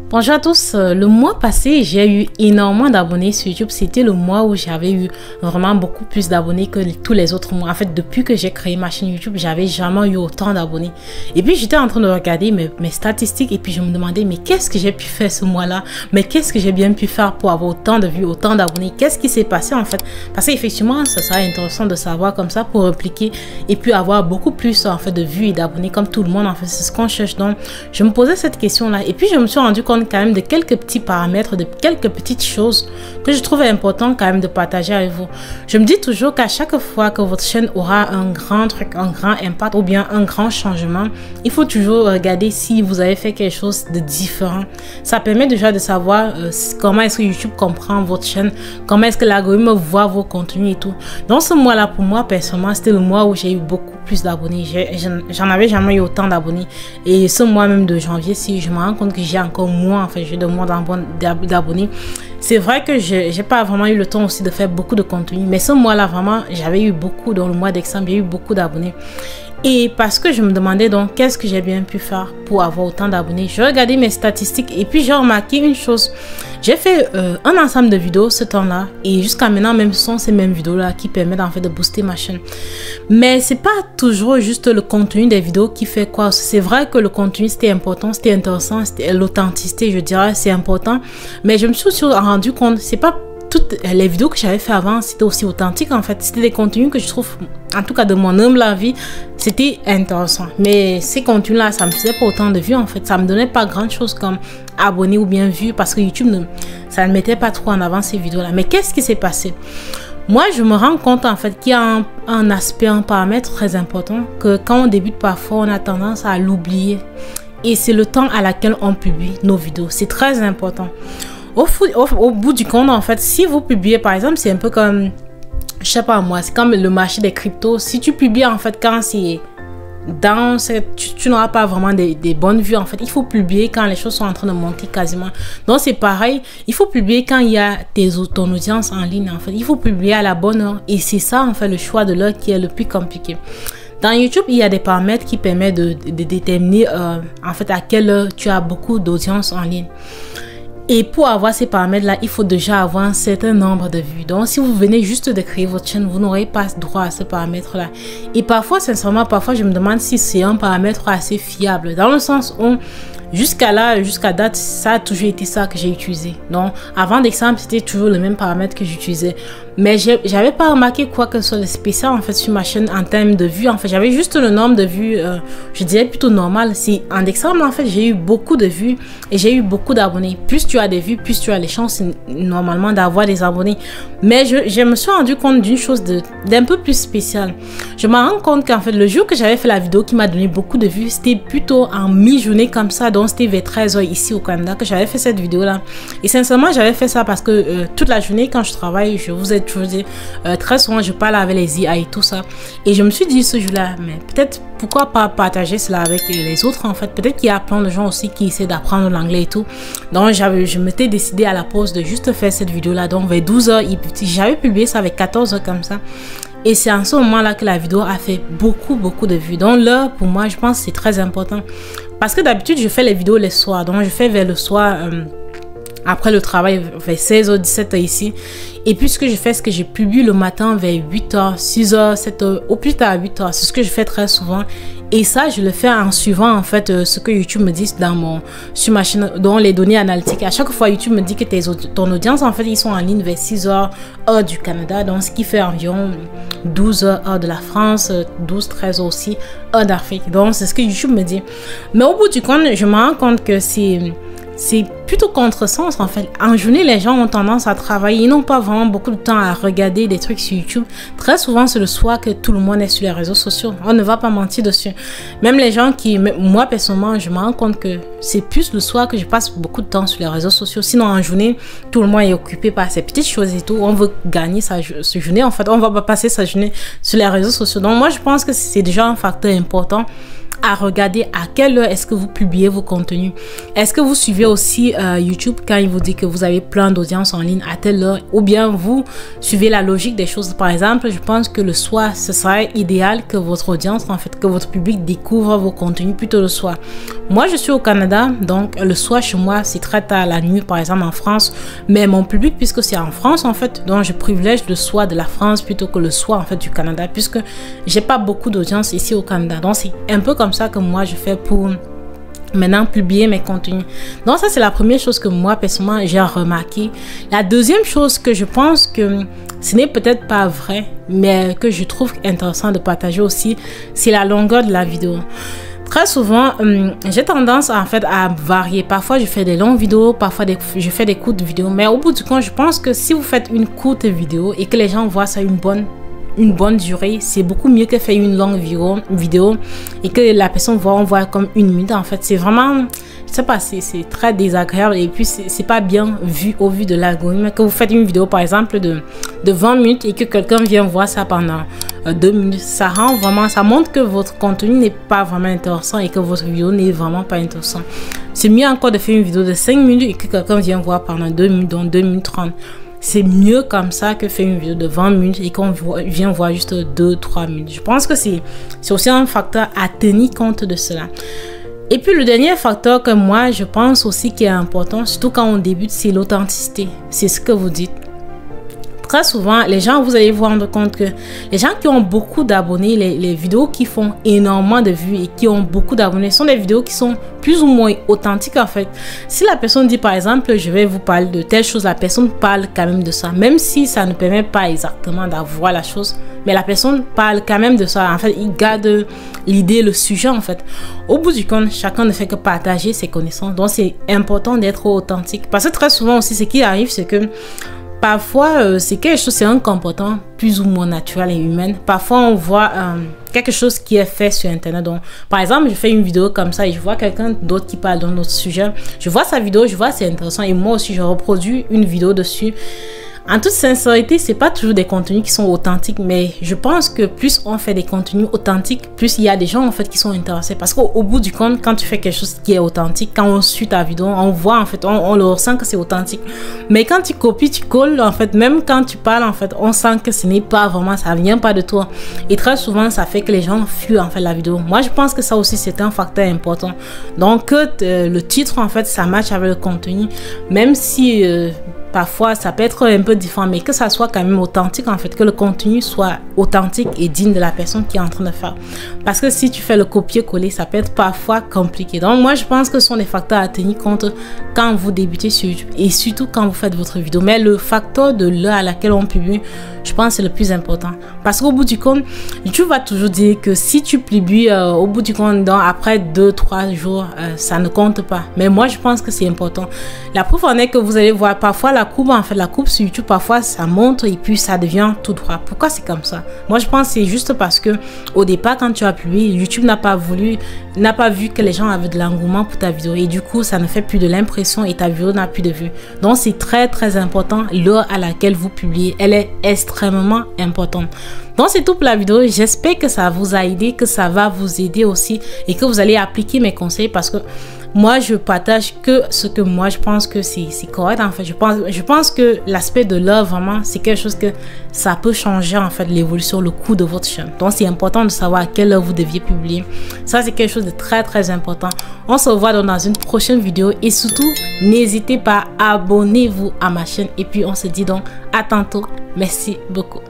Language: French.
Bonjour à tous, le mois passé j'ai eu énormément d'abonnés sur YouTube. C'était le mois où j'avais eu vraiment beaucoup plus d'abonnés que tous les autres mois. En fait, depuis que j'ai créé ma chaîne YouTube, j'avais jamais eu autant d'abonnés. Et puis j'étais en train de regarder mes statistiques et puis je me demandais mais qu'est-ce que j'ai pu faire ce mois-là? Mais qu'est-ce que j'ai bien pu faire pour avoir autant de vues, autant d'abonnés? Qu'est-ce qui s'est passé en fait? Parce qu'effectivement, ça serait intéressant de savoir comme ça pour répliquer et puis avoir beaucoup plus en fait de vues et d'abonnés comme tout le monde en fait. C'est ce qu'on cherche. Donc je me posais cette question-là et puis je me suis rendu compte quand même de quelques petits paramètres, de quelques petites choses que je trouvais important quand même de partager avec vous. Je me dis toujours qu'à chaque fois que votre chaîne aura un grand truc, un grand impact ou bien un grand changement, il faut toujours regarder si vous avez fait quelque chose de différent. Ça permet déjà de savoir comment est-ce que YouTube comprend votre chaîne, comment est-ce que l'algorithme voit vos contenus et tout. Donc ce mois-là, pour moi personnellement, c'était le mois où j'ai eu beaucoup plus d'abonnés. J'en avais jamais eu autant d'abonnés. Et ce mois même de janvier, si je me rends compte que j'ai encore moins, en fait, j'ai de moins d'abonnés. C'est vrai que j'ai pas vraiment eu le temps aussi de faire beaucoup de contenu. Mais ce mois-là, vraiment, j'avais eu beaucoup, dans le mois d'exemple, j'ai eu beaucoup d'abonnés. Et parce que je me demandais donc qu'est-ce que j'ai bien pu faire pour avoir autant d'abonnés, je regardais mes statistiques et puis j'ai remarqué une chose. J'ai fait un ensemble de vidéos ce temps-là et jusqu'à maintenant même ce sont ces mêmes vidéos-là qui permettent en fait de booster ma chaîne. Mais c'est pas toujours juste le contenu des vidéos qui fait quoi. C'est vrai que le contenu c'était important, c'était intéressant, c'était l'authenticité, je dirais, c'est important. Mais je me suis aussi rendu compte, c'est pas toutes les vidéos que j'avais fait avant, c'était aussi authentique en fait. C'était des contenus que je trouve, en tout cas de mon humble avis, c'était intéressant. Mais ces contenus-là, ça me faisait pas autant de vues en fait. Ça me donnait pas grand-chose comme abonnés ou bien vues parce que YouTube, ça ne mettait pas trop en avant ces vidéos-là. Mais qu'est-ce qui s'est passé? Moi, je me rends compte en fait qu'il y a un aspect, un paramètre très important que quand on débute parfois, on a tendance à l'oublier. Et c'est le temps à laquelle on publie nos vidéos. C'est très important. Au bout du compte, en fait, si vous publiez, par exemple, c'est un peu comme, je sais pas moi, c'est comme le marché des cryptos. Si tu publies, en fait, quand c'est dans tu n'auras pas vraiment des bonnes vues, en fait. Il faut publier quand les choses sont en train de monter quasiment. Donc, c'est pareil. Il faut publier quand il y a ton audience en ligne, en fait. Il faut publier à la bonne heure. Et c'est ça, en fait, le choix de l'heure qui est le plus compliqué. Dans YouTube, il y a des paramètres qui permettent de déterminer, en fait, à quelle heure tu as beaucoup d'audience en ligne. Et pour avoir ces paramètres-là, il faut déjà avoir un certain nombre de vues. Donc, si vous venez juste de créer votre chaîne, vous n'aurez pas droit à ce paramètre-là. Et parfois, sincèrement, parfois, je me demande si c'est un paramètre assez fiable. Dans le sens où, jusqu'à date, ça a toujours été ça que j'ai utilisé. Donc, avant d'exemple, c'était toujours le même paramètre que j'utilisais. Mais j'avais pas remarqué quoi que ce soit de spécial en fait sur ma chaîne en termes de vues. En fait, j'avais juste le nombre de vues, je dirais plutôt normal. Si en exemple, en fait, j'ai eu beaucoup de vues et j'ai eu beaucoup d'abonnés. Plus tu as des vues, plus tu as les chances normalement d'avoir des abonnés. Mais je me suis rendu compte d'une chose d'un peu plus spéciale. Je me rends compte qu'en fait, le jour que j'avais fait la vidéo qui m'a donné beaucoup de vues, c'était plutôt en mi-journée comme ça. Donc, c'était vers 13 h ici au Canada que j'avais fait cette vidéo-là. Et sincèrement, j'avais fait ça parce que toute la journée, quand je travaille, je vous ai toujours dit, très souvent, je parle avec les IA et tout ça. Et je me suis dit ce jour-là, mais peut-être, pourquoi pas partager cela avec les autres en fait. Peut-être qu'il y a plein de gens aussi qui essaient d'apprendre l'anglais et tout. Donc, je m'étais décidé à la pause de juste faire cette vidéo-là. Donc, vers 12 h, j'avais publié ça avec 14 h comme ça. Et c'est en ce moment-là que la vidéo a fait beaucoup de vues. Donc l'heure, pour moi, je pense que c'est très important. Parce que d'habitude, je fais les vidéos les soirs. Donc je fais vers le soir, après le travail, vers 16 h, 17 h ici. Et puis ce que je fais, c'est que je publie le matin vers 8 h, 6 h, 7 h, au plus tard 8 h. C'est ce que je fais très souvent. Et ça, je le fais en suivant en fait ce que YouTube me dit sur ma chaîne, dans les données analytiques. À chaque fois, YouTube me dit que ton audience, en fait, ils sont en ligne vers 6 h, heure du Canada. Donc, ce qui fait environ 12 h, heure de la France, 12, 13 h aussi, heure d'Afrique. Donc, c'est ce que YouTube me dit. Mais au bout du compte, je me rends compte que c'est plutôt contresens en fait. En journée, les gens ont tendance à travailler. Ils n'ont pas vraiment beaucoup de temps à regarder des trucs sur YouTube. Très souvent, c'est le soir que tout le monde est sur les réseaux sociaux. On ne va pas mentir dessus. Même les gens moi personnellement, je me rends compte que c'est plus le soir que je passe beaucoup de temps sur les réseaux sociaux. Sinon, en journée, tout le monde est occupé par ces petites choses et tout. On veut gagner sa journée. En fait, on va pas passer sa journée sur les réseaux sociaux. Donc, moi, je pense que c'est déjà un facteur important à regarder à quelle heure est-ce que vous publiez vos contenus. Est-ce que vous suivez aussi YouTube quand il vous dit que vous avez plein d'audience en ligne à telle heure, ou bien vous suivez la logique des choses. Par exemple, je pense que le soir, ce serait idéal que votre audience, en fait, que votre public découvre vos contenus plutôt le soir. Moi, je suis au Canada, donc le soir chez moi, c'est très tard la nuit, par exemple en France, mais mon public, puisque c'est en France, en fait, donc je privilège le soir de la France plutôt que le soir, en fait, du Canada, puisque j'ai pas beaucoup d'audience ici au Canada. Donc, c'est un peu comme ça que moi je fais pour maintenant publier mes contenus. Donc ça, c'est la première chose que moi personnellement j'ai remarqué. La deuxième chose que je pense que ce n'est peut-être pas vrai, mais que je trouve intéressant de partager aussi, c'est la longueur de la vidéo. Très souvent, j'ai tendance en fait à varier. Parfois, je fais des longues vidéos, parfois je fais des courtes vidéos. Mais au bout du compte, je pense que si vous faites une courte vidéo et que les gens voient ça une bonne durée, c'est beaucoup mieux que faire une longue vidéo et que la personne voit comme 1 minute. En fait, c'est vraiment, je sais pas, c'est très désagréable et puis c'est pas bien vu au vu de l'algorithme que vous faites une vidéo par exemple de 20 minutes et que quelqu'un vient voir ça pendant 2 minutes. Ça rend vraiment, ça montre que votre contenu n'est pas vraiment intéressant et que votre vidéo n'est vraiment pas intéressante. C'est mieux encore de faire une vidéo de 5 minutes et que quelqu'un vient voir pendant 2 minutes, donc 2 minutes 30. C'est mieux comme ça que faire une vidéo de 20 minutes et qu'on vient voir juste 2-3 minutes. Je pense que c'est aussi un facteur à tenir compte de cela. Et puis le dernier facteur que moi je pense aussi qui est important, surtout quand on débute, c'est l'authenticité. C'est ce que vous dites. Très souvent, les gens, vous allez vous rendre compte que les gens qui ont beaucoup d'abonnés, les vidéos qui font énormément de vues et qui ont beaucoup d'abonnés sont des vidéos qui sont plus ou moins authentiques en fait. Si la personne dit par exemple, je vais vous parler de telle chose, la personne parle quand même de ça. Même si ça ne permet pas exactement d'avoir la chose, mais la personne parle quand même de ça. En fait, il garde l'idée, le sujet en fait. Au bout du compte, chacun ne fait que partager ses connaissances. Donc, c'est important d'être authentique. Parce que très souvent aussi, ce qui arrive, c'est que parfois, c'est quelque chose, c'est un comportement plus ou moins naturel et humain. Parfois, on voit quelque chose qui est fait sur Internet. Donc, par exemple, je fais une vidéo comme ça et je vois quelqu'un d'autre qui parle d'un autre sujet. Je vois sa vidéo, je vois c'est intéressant et moi aussi, je reproduis une vidéo dessus. En toute sincérité, c'est pas toujours des contenus qui sont authentiques, mais je pense que plus on fait des contenus authentiques, plus il y a des gens en fait qui sont intéressés. Parce qu'au bout du compte, quand tu fais quelque chose qui est authentique, quand on suit ta vidéo, on voit en fait, on le ressent que c'est authentique. Mais quand tu copies, tu colles, en fait, même quand tu parles, en fait, on sent que ce n'est pas vraiment, ça vient pas de toi. Et très souvent, ça fait que les gens fuient en fait la vidéo. Moi, je pense que ça aussi c'est un facteur important. Donc, le titre en fait, ça matche avec le contenu, même si parfois, ça peut être un peu différent, mais que ça soit quand même authentique, en fait, que le contenu soit authentique et digne de la personne qui est en train de faire. Parce que si tu fais le copier-coller, ça peut être parfois compliqué. Donc, moi, je pense que ce sont des facteurs à tenir compte quand vous débutez sur YouTube et surtout quand vous faites votre vidéo. Mais le facteur de l'heure à laquelle on publie, je pense que c'est le plus important. Parce qu'au bout du compte, YouTube va toujours dire que si tu publies au bout du compte, donc après 2-3 jours, ça ne compte pas. Mais moi, je pense que c'est important. La preuve en est que vous allez voir parfois la courbe, en fait, la courbe sur YouTube, parfois ça monte et puis ça devient tout droit. Pourquoi c'est comme ça? Moi, je pense que c'est juste parce que au départ, quand tu as publié, YouTube n'a pas vu que les gens avaient de l'engouement pour ta vidéo et du coup, ça ne fait plus de l'impression et ta vidéo n'a plus de vues. Donc, c'est très, très important l'heure à laquelle vous publiez. Elle est extrêmement importante. Donc, c'est tout pour la vidéo. J'espère que ça vous a aidé, que ça va vous aider aussi et que vous allez appliquer mes conseils parce que moi, je partage que ce que moi, je pense que c'est correct, en fait. Je pense que l'aspect de l'heure, vraiment, c'est quelque chose que ça peut changer, en fait, l'évolution, le coût de votre chaîne. Donc, c'est important de savoir à quelle heure vous deviez publier. Ça, c'est quelque chose de très, très important. On se revoit donc dans une prochaine vidéo. Et surtout, n'hésitez pas, abonnez-vous à ma chaîne. Et puis, on se dit donc à tantôt. Merci beaucoup.